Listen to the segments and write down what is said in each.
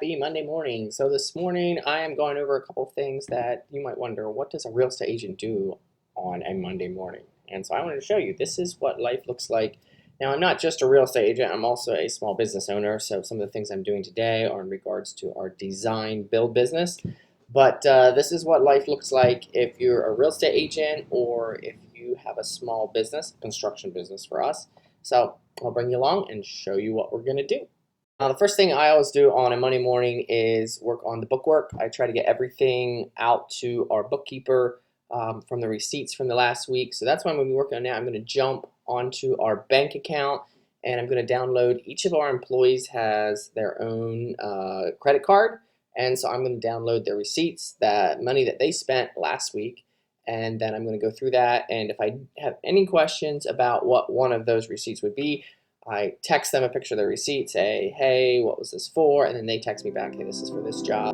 happy Monday morning. So this morning I am going over a couple things that you might wonder, what does a real estate agent do on a Monday morning? And so I wanted to show you, this is what life looks like. Now I'm not just a real estate agent, I'm also a small business owner. So some of the things I'm doing today are in regards to our design build business. But this is what life looks like if you're a real estate agent or if you have a small business, construction business for us. So I'll bring you along and show you what we're gonna do. The first thing I always do on a Monday morning is work on the bookwork. I try to get everything out to our bookkeeper from the receipts from the last week. So that's what I'm going to be working on now. I'm going to jump onto our bank account and I'm going to download. Each of our employees has their own credit card. And so I'm going to download their receipts, that money that they spent last week. And then I'm going to go through that. And if I have any questions about what one of those receipts would be, I text them a picture of their receipt, say, hey, what was this for? And then they text me back, hey, this is for this job.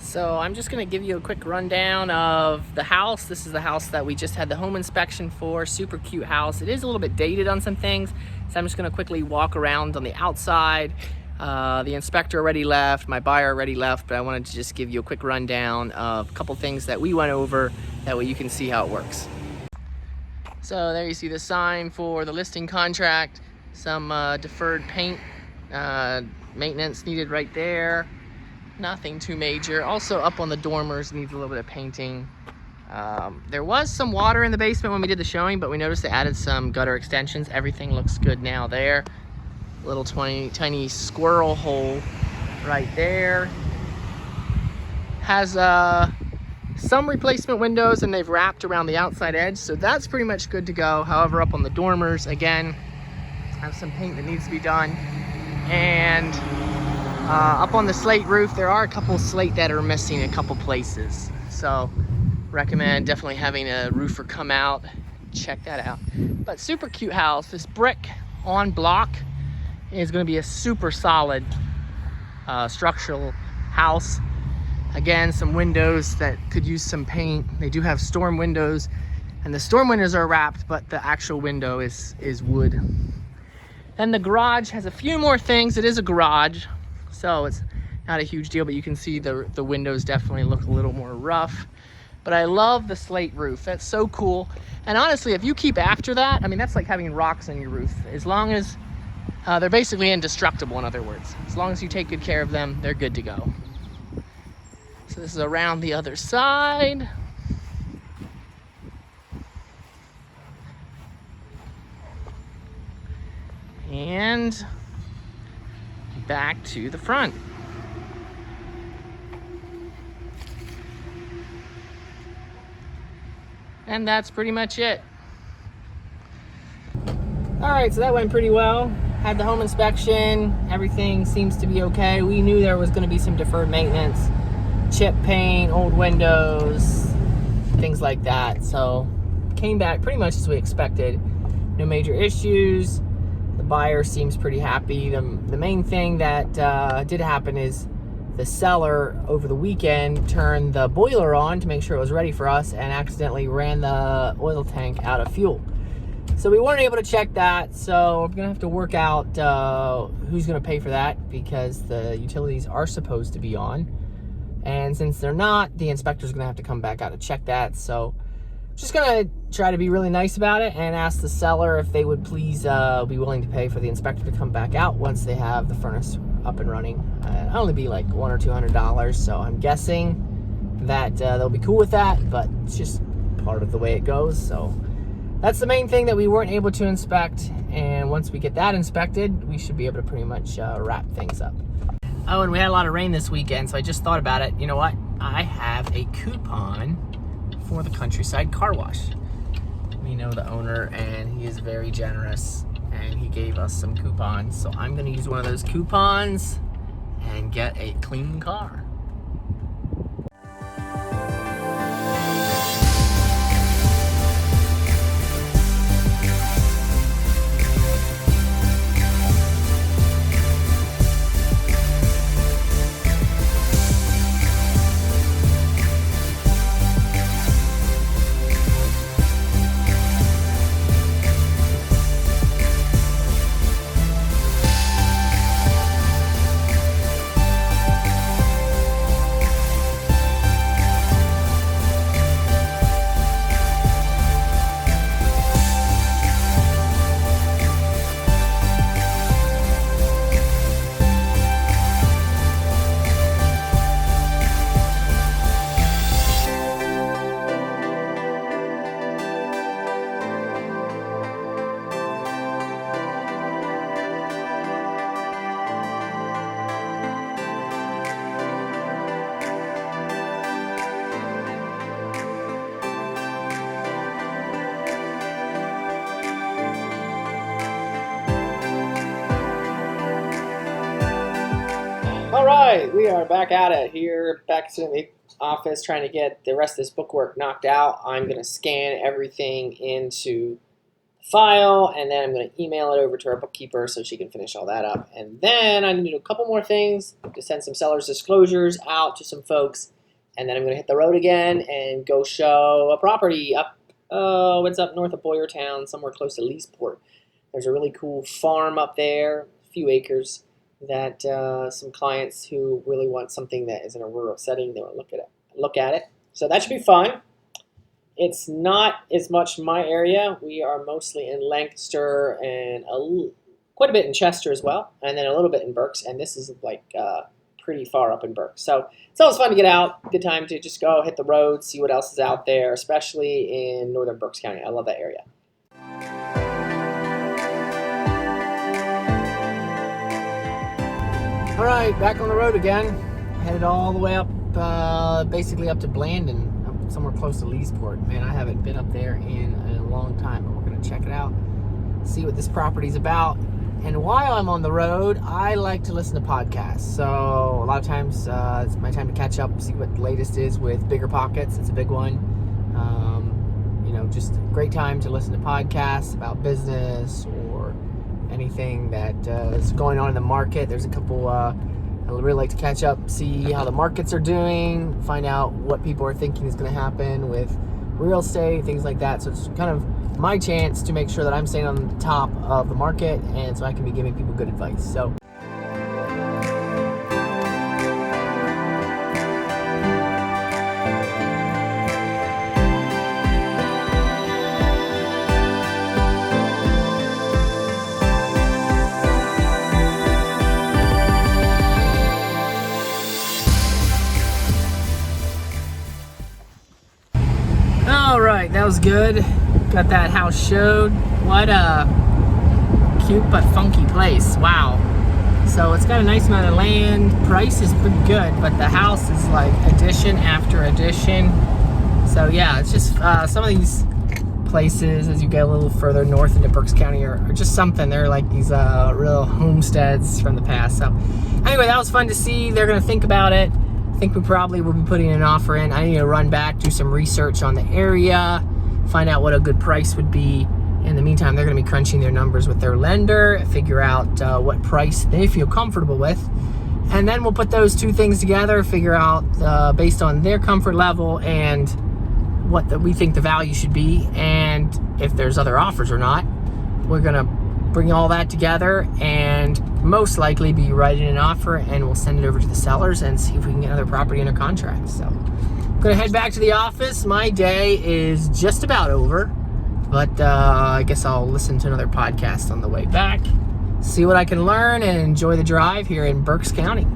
So I'm just going to give you a quick rundown of the house. This is the house that we just had the home inspection for. Super cute house. It is a little bit dated on some things, so I'm just going to quickly walk around on the outside. The inspector already left, my buyer already left, but I wanted to just give you a quick rundown of a couple things that we went over. That way you can see how it works. So there you see the sign for the listing contract. Some deferred paint maintenance needed right there. Nothing too major. Also up on the dormers needs a little bit of painting. There was some water in the basement when we did the showing, but we noticed they added some gutter extensions. Everything looks good now there. Little tiny squirrel hole right there. Has some replacement windows and they've wrapped around the outside edge, so that's pretty much good to go. However, up on the dormers, again, have some paint that needs to be done. And up on the slate roof, there are a couple slate that are missing a couple places. So recommend definitely having a roofer come out, check that out. But super cute house. This brick on block is going to be a super solid structural house. Again, some windows that could use some paint. They do have storm windows, and the storm windows are wrapped, but the actual window is wood. Then the garage has a few more things. It is a garage, so it's not a huge deal, but you can see the windows definitely look a little more rough. But I love the slate roof. That's so cool. And honestly, if you keep after that, I mean, that's like having rocks on your roof. As long as they're basically indestructible, in other words. As long as you take good care of them, they're good to go. So this is around the other side. And back to the front. And that's pretty much it. All right, so that went pretty well. Had the home inspection. Everything seems to be okay. We knew there was going to be some deferred maintenance, chip paint, old windows, things like that. So came back pretty much as we expected. No major issues. The buyer seems pretty happy. The main thing that did happen is the seller over the weekend turned the boiler on to make sure it was ready for us and accidentally ran the oil tank out of fuel. So we weren't able to check that, so we're gonna have to work out who's gonna pay for that, because the utilities are supposed to be on, and since they're not, the inspector's gonna have to come back out to check that. So just gonna try to be really nice about it and ask the seller if they would please be willing to pay for the inspector to come back out once they have the furnace up and running. It'll only be like $100 or $200, so I'm guessing that they'll be cool with that, but it's just part of the way it goes. So that's the main thing that we weren't able to inspect, and once we get that inspected, we should be able to pretty much wrap things up. Oh, and we had a lot of rain this weekend, so I just thought about it. You know what? I have a coupon for the Countryside Car Wash. We know the owner, and he is very generous, and he gave us some coupons. So I'm gonna use one of those coupons and get a clean car. All right, we are back at it here, back to the office, trying to get the rest of this bookwork knocked out. I'm going to scan everything into the file, and then I'm going to email it over to our bookkeeper so she can finish all that up. And then I need to do a couple more things to send some seller's disclosures out to some folks, and then I'm going to hit the road again and go show a property up, it's up north of Boyertown, somewhere close to Leesport. There's a really cool farm up there, a few acres, that some clients who really want something that is in a rural setting, they want to look at it. So that should be fun. It's not as much my area. We are mostly in Lancaster and quite a bit in Chester as well, and then a little bit in Berks, and this is like pretty far up in Berks. So it's always fun to get out, good time to just go hit the road, see what else is out there, especially in northern Berks County. I love that area. All right, back on the road again. Headed all the way up, basically up to Blandon, up somewhere close to Leesport. Man, I haven't been up there in a long time, but we're gonna check it out, see what this property's about. And while I'm on the road, I like to listen to podcasts. So a lot of times, it's my time to catch up, see what the latest is with Bigger Pockets. It's a big one. Just a great time to listen to podcasts about business or anything that is going on in the market. There's a couple I really like to catch up, see how the markets are doing, find out what people are thinking is going to happen with real estate, things like that. So it's kind of my chance to make sure that I'm staying on the top of the market, and so I can be giving people good advice. So all right, that was good. Got that house showed. What a cute but funky place. Wow. So it's got a nice amount of land. Price is pretty good, but the house is like addition after addition. So yeah, it's just some of these places as you get a little further north into Berks County are just something. They're like these real homesteads from the past. So anyway, that was fun to see. They're gonna think about it. I think we probably will be putting an offer in. I need to run back, do some research on the area, find out what a good price would be. In the meantime, they're going to be crunching their numbers with their lender, figure out what price they feel comfortable with. And then we'll put those two things together, figure out based on their comfort level and what we think the value should be, and if there's other offers or not. We're going to bring all that together and most likely be writing an offer, and we'll send it over to the sellers and see if we can get another property under contract. So I'm going to head back to the office. My day is just about over, but I guess I'll listen to another podcast on the way back, see what I can learn, and enjoy the drive here in Berks County.